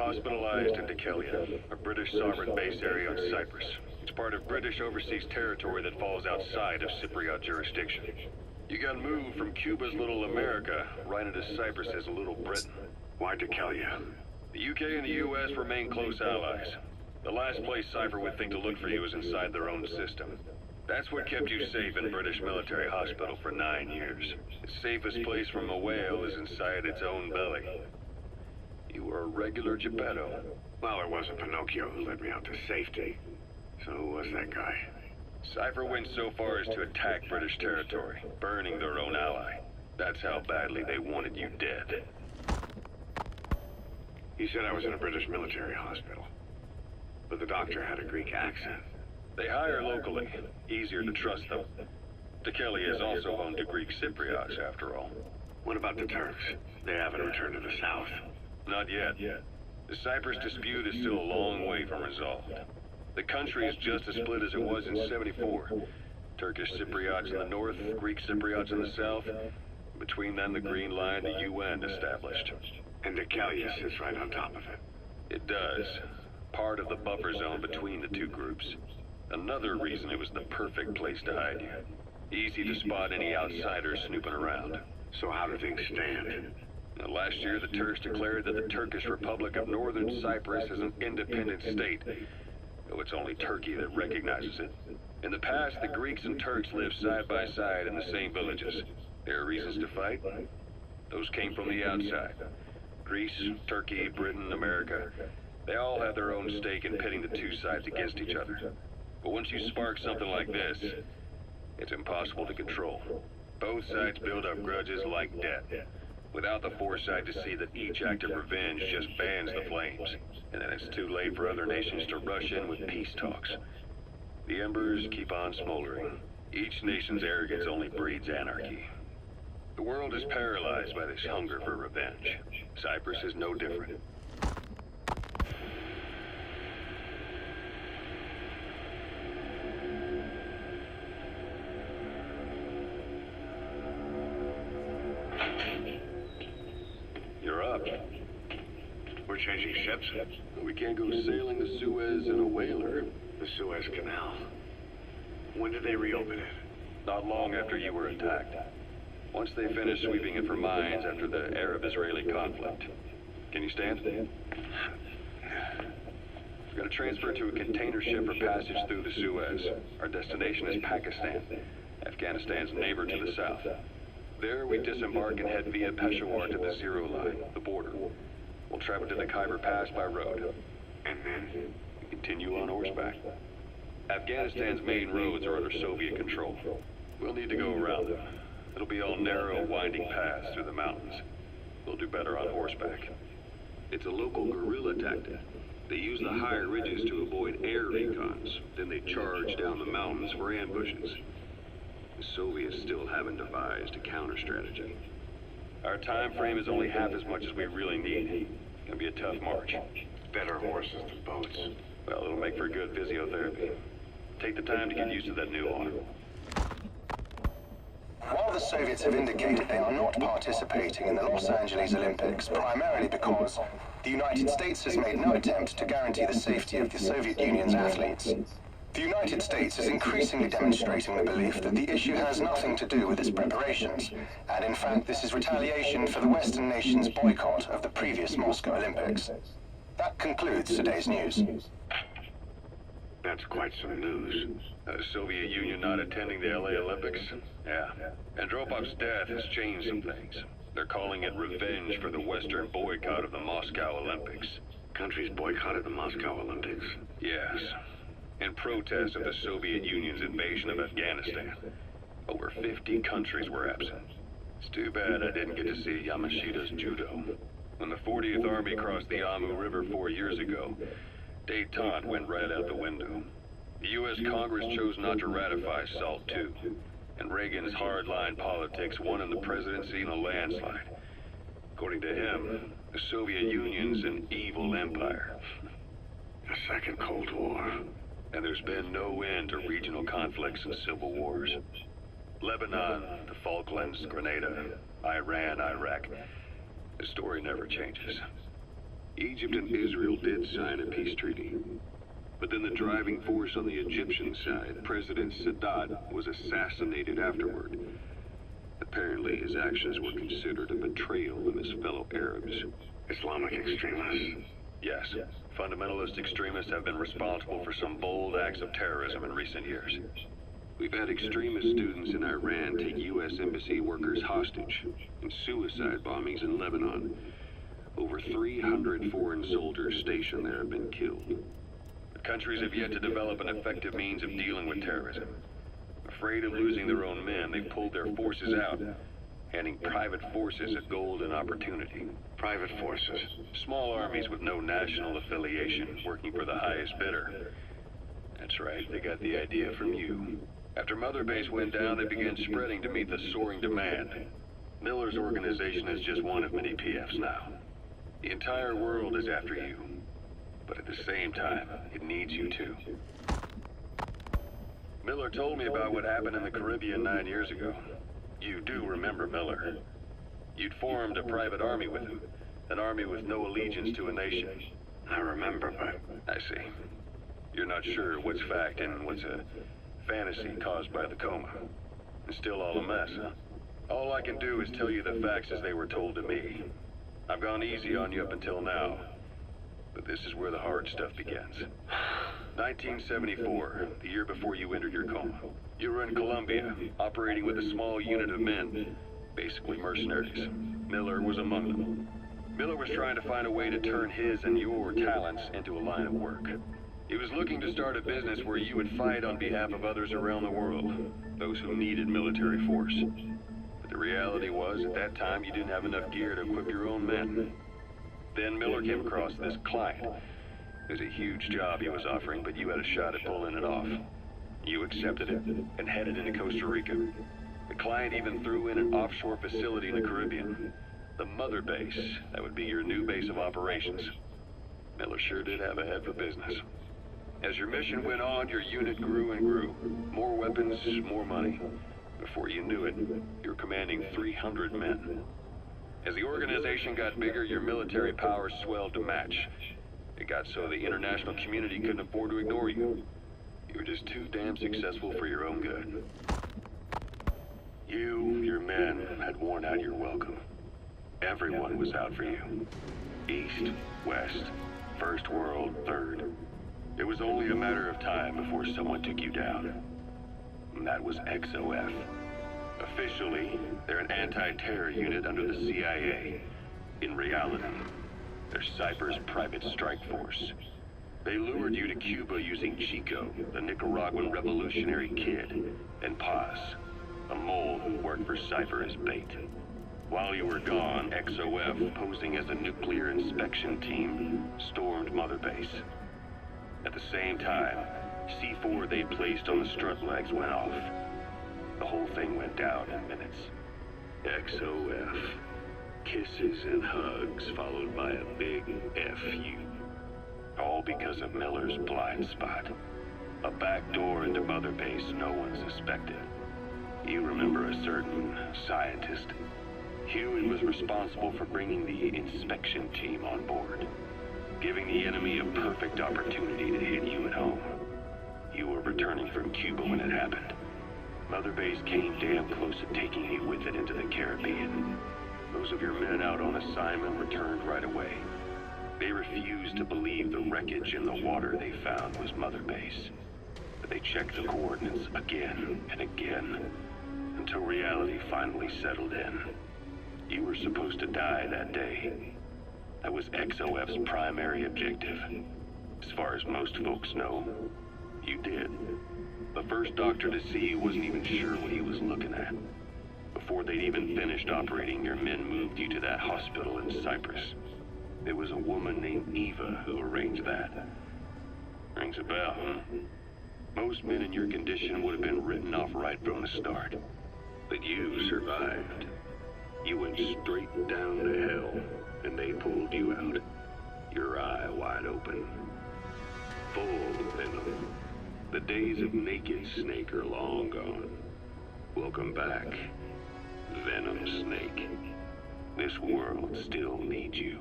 hospitalized in Dikelia, a British sovereign base area on Cyprus. It's part of British overseas territory that falls outside of Cypriot jurisdiction. You got moved from Cuba's Little America right into Cyprus's Little Britain. Why Dikelia? The UK and the US remain close allies. The last place Cypher would think to look for you is inside their own system. That's what kept you safe in British military hospital for 9 years. The safest place from a whale is inside its own belly. You were a regular Geppetto. Well, it wasn't Pinocchio who led me out to safety. So who was that guy? Cypher went so far as to attack British territory, burning their own ally. That's how badly they wanted you dead. He said I was in a British military hospital. But the doctor had a Greek accent. They hire locally. Easier to trust them. Dikelia is also home to Greek Cypriots, after all. What about the Turks? They haven't returned to the south. Not yet. The Cyprus dispute is still a long way from resolved. The country is just as split as it was in '74. Turkish Cypriots in the north, Greek Cypriots in the south. Between them, the Green Line, the UN established. And Dikelia sits right on top of it. It does. Part of the buffer zone between the two groups. Another reason it was the perfect place to hide you. Easy to spot any outsiders snooping around. So how do things stand? Now, last year, the Turks declared that the Turkish Republic of Northern Cyprus is an independent state, though it's only Turkey that recognizes it. In the past, the Greeks and Turks lived side by side in the same villages. There are reasons to fight. Those came from the outside. Greece, Turkey, Britain, America. They all have their own stake in pitting the two sides against each other. But once you spark something like this, it's impossible to control. Both sides build up grudges like debt, without the foresight to see that each act of revenge just fans the flames, and then it's too late for other nations to rush in with peace talks. The embers keep on smoldering. Each nation's arrogance only breeds anarchy. The world is paralyzed by this hunger for revenge. Cyprus is no different. You're up. We're changing ships? We can't go sailing the Suez in a whaler. The Suez Canal. When did they reopen it? Not long after you were attacked. Once they finished sweeping it for mines after the Arab-Israeli conflict. Can you stand? We're going to transfer to a container ship for passage through the Suez. Our destination is Pakistan, Afghanistan's neighbor to the south. There, we disembark and head via Peshawar to the Zero Line, the border. We'll travel to the Khyber Pass by road. And then? We continue on horseback. Afghanistan's main roads are under Soviet control. We'll need to go around them. It'll be all narrow, winding paths through the mountains. We'll do better on horseback. It's a local guerrilla tactic. They use the higher ridges to avoid air recons. Then they charge down the mountains for ambushes. The Soviets still haven't devised a counter-strategy. Our time frame is only half as much as we really need. It's gonna be a tough march. Better horses than boats. Well, it'll make for good physiotherapy. Take the time to get used to that new arm. While the Soviets have indicated they are not participating in the Los Angeles Olympics, primarily because the United States has made no attempt to guarantee the safety of the Soviet Union's athletes, the United States is increasingly demonstrating the belief that the issue has nothing to do with its preparations, and in fact this is retaliation for the Western nations' boycott of the previous Moscow Olympics. That concludes today's news. That's quite some news. The Soviet Union not attending the LA Olympics? Yeah. Andropov's death has changed some things. They're calling it revenge for the Western boycott of the Moscow Olympics. Countries boycotted the Moscow Olympics? Yes. In protest of the Soviet Union's invasion of Afghanistan. Over 50 countries were absent. It's too bad I didn't get to see Yamashita's judo. When the 40th Army crossed the Amu River 4 years ago, détente went right out the window. The U.S. Congress chose not to ratify SALT II, and Reagan's hardline politics won in the presidency in a landslide. According to him, the Soviet Union's an evil empire. A second Cold War. And there's been no end to regional conflicts and civil wars. Lebanon, the Falklands, Grenada, Iran, Iraq. The story never changes. Egypt and Israel did sign a peace treaty. But then the driving force on the Egyptian side, President Sadat, was assassinated afterward. Apparently, his actions were considered a betrayal of his fellow Arabs. Islamic extremists? Yes, fundamentalist extremists have been responsible for some bold acts of terrorism in recent years. We've had extremist students in Iran take U.S. embassy workers hostage, and suicide bombings in Lebanon. Over 300 foreign soldiers stationed there have been killed. The countries have yet to develop an effective means of dealing with terrorism. Afraid of losing their own men, they've pulled their forces out, handing private forces a golden opportunity. Private forces? Small armies with no national affiliation, working for the highest bidder. That's right, they got the idea from you. After Mother Base went down, they began spreading to meet the soaring demand. Miller's organization is just one of many PFs now. The entire world is after you, but at the same time, it needs you too. Miller told me about what happened in the Caribbean 9 years ago. You do remember Miller. You'd formed a private army with him, an army with no allegiance to a nation. I remember, but... I see. You're not sure what's fact and what's a fantasy caused by the coma. It's still all a mess, huh? All I can do is tell you the facts as they were told to me. I've gone easy on you up until now, but this is where the hard stuff begins. 1974, the year before you entered your coma. You were in Colombia, operating with a small unit of men, basically mercenaries. Miller was among them. Miller was trying to find a way to turn his and your talents into a line of work. He was looking to start a business where you would fight on behalf of others around the world, those who needed military force. But the reality was, at that time, you didn't have enough gear to equip your own men. Then Miller came across this client. It was a huge job he was offering, but you had a shot at pulling it off. You accepted it and headed into Costa Rica. The client even threw in an offshore facility in the Caribbean. The Mother Base, that would be your new base of operations. Miller sure did have a head for business. As your mission went on, your unit grew and grew. More weapons, more money. Before you knew it, you were commanding 300 men. As the organization got bigger, your military powers swelled to match. It got so the international community couldn't afford to ignore you. You were just too damn successful for your own good. You, your men, had worn out your welcome. Everyone was out for you. East, West, First World, Third. It was only a matter of time before someone took you down. And that was XOF. Officially, they're an anti-terror unit under the CIA. In reality, they're Cypher's private strike force. They lured you to Cuba using Chico, the Nicaraguan revolutionary kid, and Paz, a mole who worked for Cypher as bait. While you were gone, XOF, posing as a nuclear inspection team, stormed Mother Base. At the same time, C4 they'd placed on the strut legs went off. The whole thing went down in minutes. XOF. Kisses and hugs followed by a big FU. All because of Miller's blind spot. A back door into Mother Base no one suspected. You remember a certain scientist. Hewitt was responsible for bringing the inspection team on board, giving the enemy a perfect opportunity to hit you at home. You were returning from Cuba when it happened. Mother Base came damn close to taking you with it into the Caribbean. Those of your men out on assignment returned right away. They refused to believe the wreckage in the water they found was Mother Base. But they checked the coordinates again and again, until reality finally settled in. You were supposed to die that day. That was XOF's primary objective. As far as most folks know, you did. The first doctor to see you wasn't even sure what he was looking at. Before they'd even finished operating, your men moved you to that hospital in Cyprus. It was a woman named Eva who arranged that. Rings a bell, huh? Most men in your condition would have been written off right from the start. But you survived. You went straight down to hell, and they pulled you out. Your eye wide open. Full of venom. The days of naked Snake are long gone. Welcome back, Venom Snake. This world still needs you.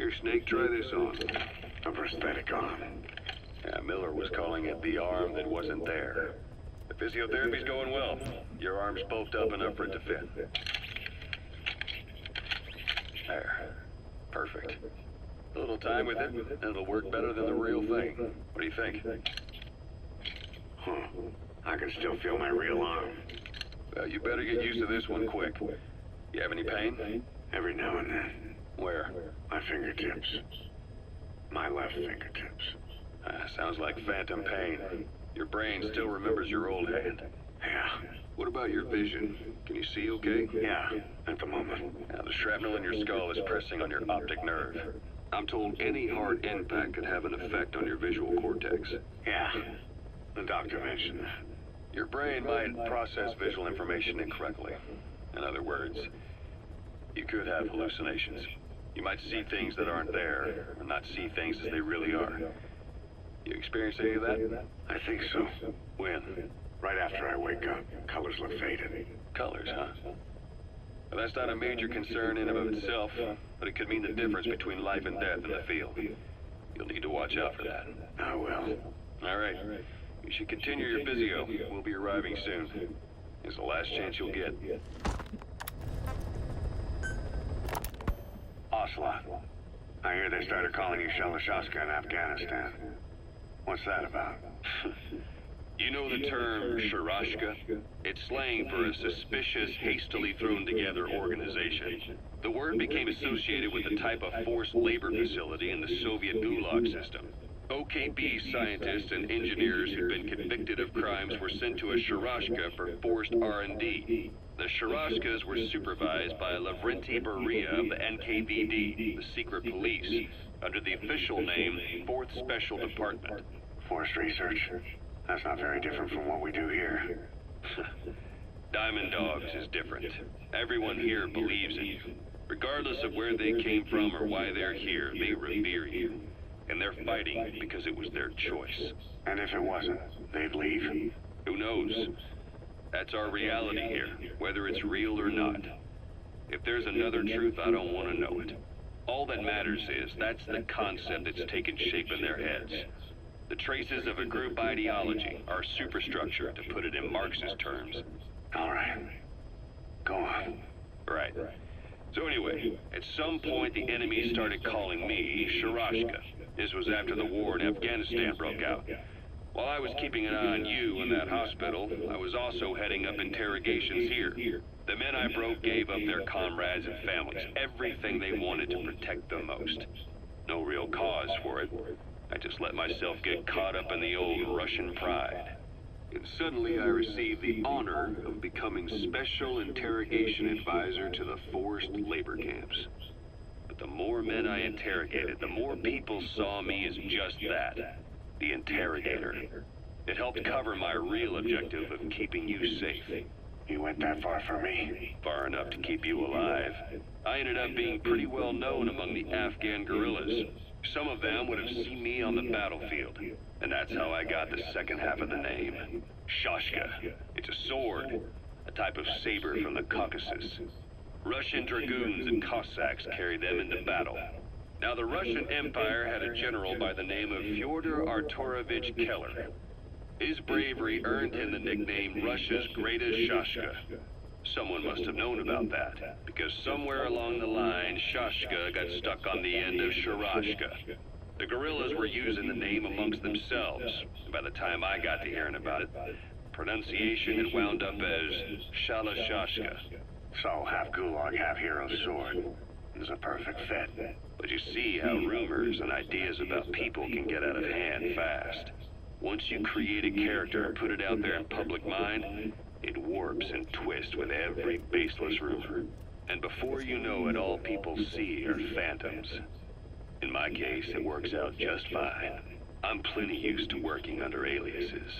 Here, Snake, try this on. A prosthetic arm. Yeah, Miller was calling it the arm that wasn't there. The physiotherapy's going well. Your arm's bulked up enough for it to fit. There. Perfect. A little time with it, and it'll work better than the real thing. What do you think? Huh. I can still feel my real arm. Well, you better get used to this one quick. You have any pain? Every now and then. Where? My fingertips. My left fingertips. Sounds like phantom pain. Your brain still remembers your old hand. Yeah. What about your vision? Can you see okay? Yeah, at the moment. Now, the shrapnel in your skull is pressing on your optic nerve. I'm told any hard impact could have an effect on your visual cortex. Yeah. The doctor mentioned that. Your brain might process visual information incorrectly. In other words, you could have hallucinations. You might see things that aren't there, or not see things as they really are. You experience any of that? I think so. When? Right after I wake up, colors look faded. Colors, huh? Well, that's not a major concern in and of itself, but it could mean the difference between life and death in the field. You'll need to watch out for that. I will. All right. You should continue your physio. We'll be arriving soon. It's the last chance you'll get. Ocelot. I hear they started calling you Shalashaska in Afghanistan. What's that about? You know the term Sharashka? It's slang for a suspicious, hastily thrown together organization. The word became associated with the type of forced labor facility in the Soviet Gulag system. OKB scientists and engineers who'd been convicted of crimes were sent to a Sharashka for forced R&D. The Sharashkas were supervised by Lavrenti Beria of the NKVD, the secret police, under the official name 4th Special Department. Forced research. That's not very different from what we do here. Diamond Dogs is different. Everyone here believes in you. Regardless of where they came from or why they're here, they revere you. And they're fighting because it was their choice. And if it wasn't, they'd leave? Who knows? That's our reality here, whether it's real or not. If there's another truth, I don't want to know it. All that matters is that's the concept that's taken shape in their heads. The traces of a group ideology, our superstructure, to put it in Marxist terms. All right. Go on. Right. So anyway, at some point the enemy started calling me Sharashka. This was after the war in Afghanistan broke out. While I was keeping an eye on you in that hospital, I was also heading up interrogations here. The men I broke gave up their comrades and families, everything they wanted to protect the most. No real cause for it. I just let myself get caught up in the old Russian pride. And suddenly I received the honor of becoming Special Interrogation Advisor to the forced labor camps. But the more men I interrogated, the more people saw me as just that, the interrogator. It helped cover my real objective of keeping you safe. You went that far for me? Far enough to keep you alive. I ended up being pretty well known among the Afghan guerrillas. Some of them would have seen me on the battlefield, and that's how I got the second half of the name. Shashka. It's a sword, a type of saber from the Caucasus. Russian dragoons and Cossacks carried them into battle. Now, the Russian Empire had a general by the name of Fyodor Arturovich Keller. His bravery earned him the nickname Russia's Greatest Shashka. Someone must have known about that, because somewhere along the line, Shashka got stuck on the end of Sharashka. The guerrillas were using the name amongst themselves. By the time I got to hearing about it, pronunciation had wound up as Shalashashka. So, half Gulag, half hero sword. It's a perfect fit. But you see how rumors and ideas about people can get out of hand fast. Once you create a character and put it out there in public mind, it warps and twists with every baseless rumor. And before you know it, all people see are phantoms. In my case, it works out just fine. I'm plenty used to working under aliases.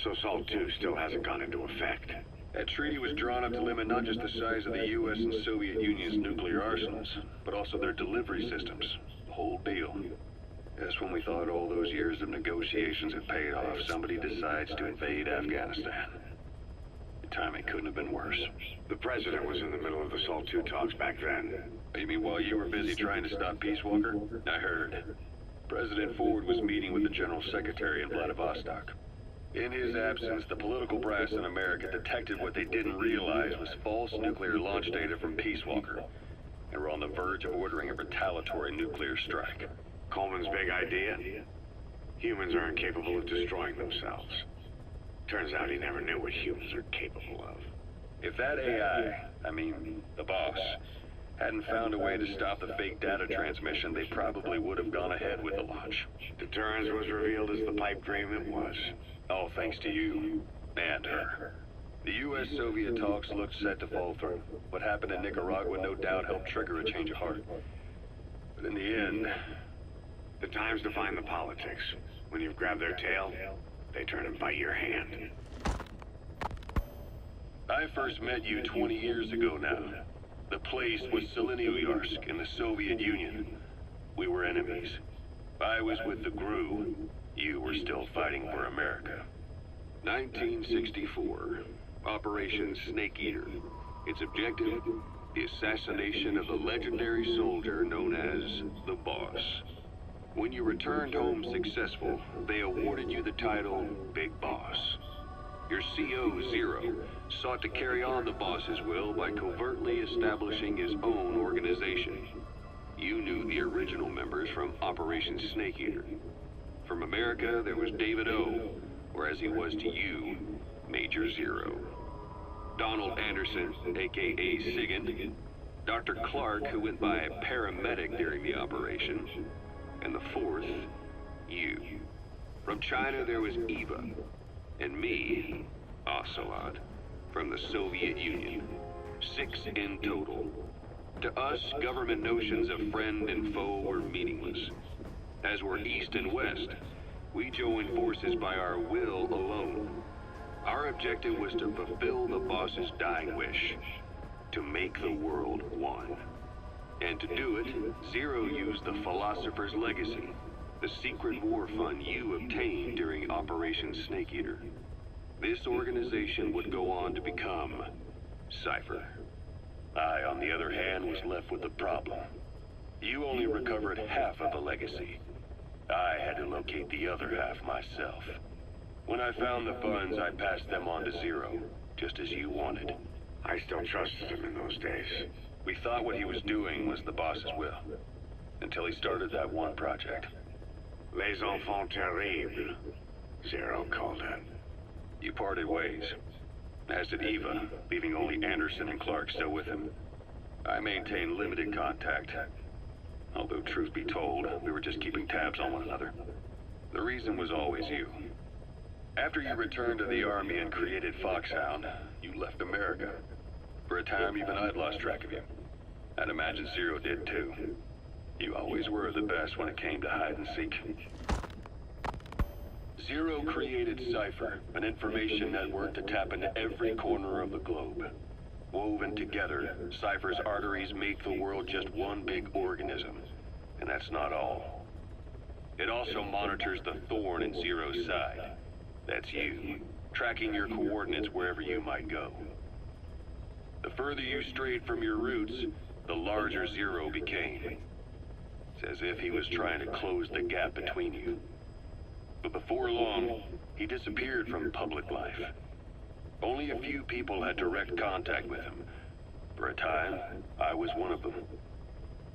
So SALT 2 still hasn't gone into effect. That treaty was drawn up to limit not just the size of the U.S. and Soviet Union's nuclear arsenals, but also their delivery systems. The whole deal. Just when we thought all those years of negotiations had paid off, somebody decides to invade Afghanistan. The timing couldn't have been worse. The president was in the middle of the SALT II talks back then. You mean while you were busy trying to stop Peace Walker? I heard. President Ford was meeting with the General Secretary in Vladivostok. In his absence, the political brass in America detected what they didn't realize was false nuclear launch data from Peace Walker, and were on the verge of ordering a retaliatory nuclear strike. Coleman's big idea? Humans are incapable of destroying themselves. Turns out he never knew what humans are capable of. If that AI, the boss, hadn't found a way to stop the fake data transmission, they probably would have gone ahead with the launch. Deterrence was revealed as the pipe dream it was. All thanks to you and her. The U.S.-Soviet talks looked set to fall through. What happened in Nicaragua no doubt helped trigger a change of heart. But in the end... The time's to find the politics. When you've grabbed their tail, they turn and bite your hand. I first met you 20 years ago now. The place was Selenoyarsk in the Soviet Union. We were enemies. I was with the GRU. You were still fighting for America. 1964. Operation Snake Eater. Its objective? The assassination of the legendary soldier known as the Boss. When you returned home successful, they awarded you the title Big Boss. Your CO, Zero, sought to carry on the boss's will by covertly establishing his own organization. You knew the original members from Operation Snake Eater. From America, there was David O, or as he was to you, Major Zero. Donald Anderson, aka Sigint, Dr. Clark, who went by paramedic during the operation, and the fourth, you. From China, there was Eva, and me, Ocelot, from the Soviet Union. 6 in total. To us, government notions of friend and foe were meaningless. As were East and West, we joined forces by our will alone. Our objective was to fulfill the boss's dying wish, to make the world one. And to do it, Zero used the Philosopher's Legacy, the secret war fund you obtained during Operation Snake Eater. This organization would go on to become Cypher. I, on the other hand, was left with the problem. You only recovered half of the legacy. I had to locate the other half myself. When I found the funds, I passed them on to Zero, just as you wanted. I still trusted him in those days. We thought what he was doing was the boss's will, until he started that one project. Les enfants terribles, Zero called it. You parted ways, as did Eva, leaving only Anderson and Clark still with him. I maintained limited contact, although truth be told, we were just keeping tabs on one another. The reason was always you. After you returned to the Army and created Foxhound, you left America. For a time, even I'd lost track of you. I'd imagine Zero did too. You always were the best when it came to hide and seek. Zero created Cypher, an information network to tap into every corner of the globe. Woven together, Cypher's arteries make the world just one big organism. And that's not all. It also monitors the thorn in Zero's side. That's you, tracking your coordinates wherever you might go. The further you strayed from your roots, the larger Zero became. It's as if he was trying to close the gap between you. But before long, he disappeared from public life. Only a few people had direct contact with him. For a time, I was one of them.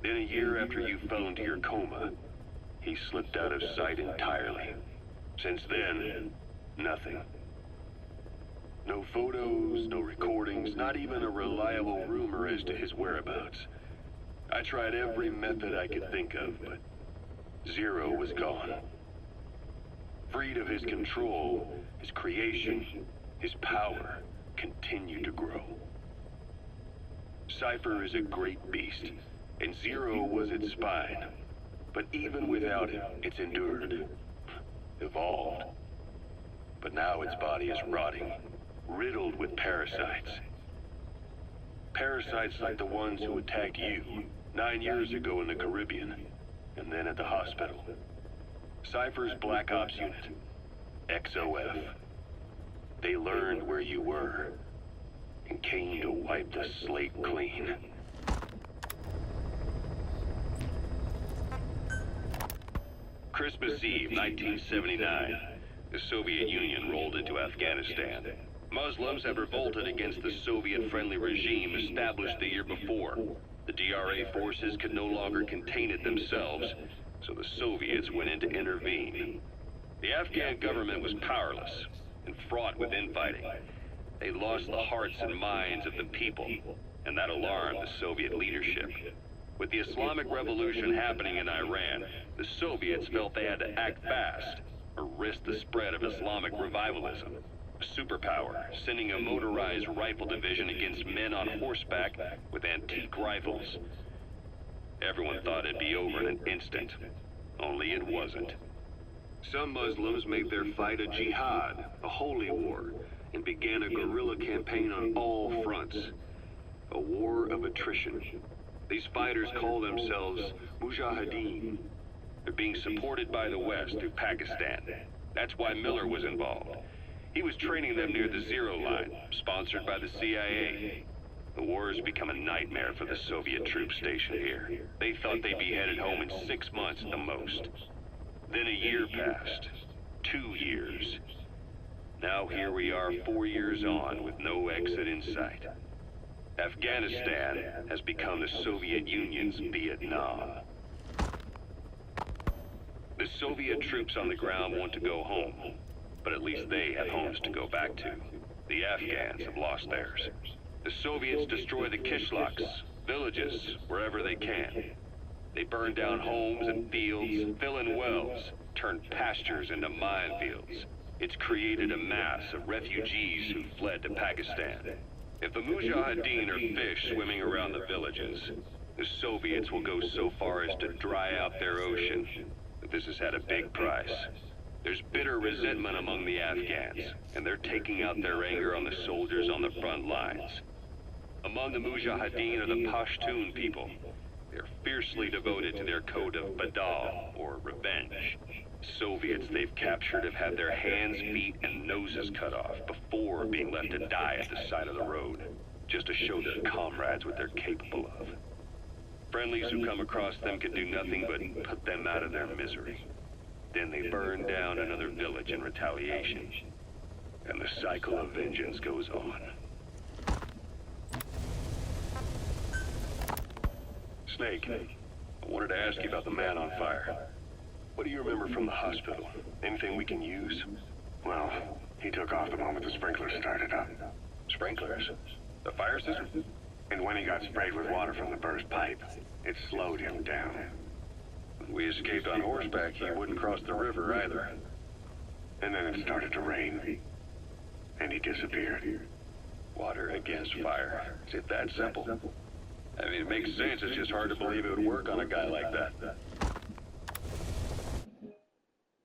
Then a year after you fell into your coma, he slipped out of sight entirely. Since then, nothing. No photos, no recordings, not even a reliable rumor as to his whereabouts. I tried every method I could think of, but Zero was gone. Freed of his control, his creation, his power continued to grow. Cypher is a great beast, and Zero was its spine. But even without it, it's endured, evolved. But now its body is rotting, riddled with parasites. Parasites like the ones who attacked you 9 years ago in the Caribbean, and then at the hospital. Cypher's Black Ops Unit, XOF. They learned where you were, and came to wipe the slate clean. Christmas Eve, 1979, the Soviet Union rolled into Afghanistan. Muslims have revolted against the Soviet-friendly regime established the year before. The DRA forces could no longer contain it themselves, so the Soviets went in to intervene. The Afghan government was powerless and fraught with infighting. They lost the hearts and minds of the people, and that alarmed the Soviet leadership. With the Islamic Revolution happening in Iran, the Soviets felt they had to act fast or risk the spread of Islamic revivalism. A superpower, sending a motorized rifle division against men on horseback with antique rifles. Everyone thought it'd be over in an instant, only it wasn't. Some Muslims made their fight a jihad, a holy war, and began a guerrilla campaign on all fronts. A war of attrition. These fighters call themselves Mujahideen. They're being supported by the West through Pakistan. That's why Miller was involved. He was training them near the Zero Line, sponsored by the CIA. The war has become a nightmare for the Soviet troops stationed here. They thought they'd be headed home in 6 months at the most. Then a year passed. 2 years. Now here we are 4 years on with no exit in sight. Afghanistan has become the Soviet Union's Vietnam. The Soviet troops on the ground want to go home, but at least they have homes to go back to. The Afghans have lost theirs. The Soviets destroy the kishlaks, villages, wherever they can. They burn down homes and fields, fill in wells, turn pastures into minefields. It's created a mass of refugees who fled to Pakistan. If the Mujahideen are fish swimming around the villages, the Soviets will go so far as to dry out their ocean. But this has had a big price. There's bitter resentment among the Afghans, and they're taking out their anger on the soldiers on the front lines. Among the Mujahideen are the Pashtun people. They're fiercely devoted to their code of Badal, or revenge. Soviets they've captured have had their hands, feet, and noses cut off before being left to die at the side of the road, just to show their comrades what they're capable of. Friendlies who come across them can do nothing but put them out of their misery. Then they burn down another village in retaliation, and the cycle of vengeance goes on. Snake, I wanted to ask you about the man on fire. What do you remember from the hospital? Anything we can use? Well, he took off the moment the sprinklers started up. Sprinklers? The fire system? And when he got sprayed with water from the burst pipe, it slowed him down. When we escaped on horseback, he wouldn't cross the river either. And then it started to rain. And he disappeared. Water against fire. Is it that simple? I mean, it makes sense. It's just hard to believe it would work on a guy like that.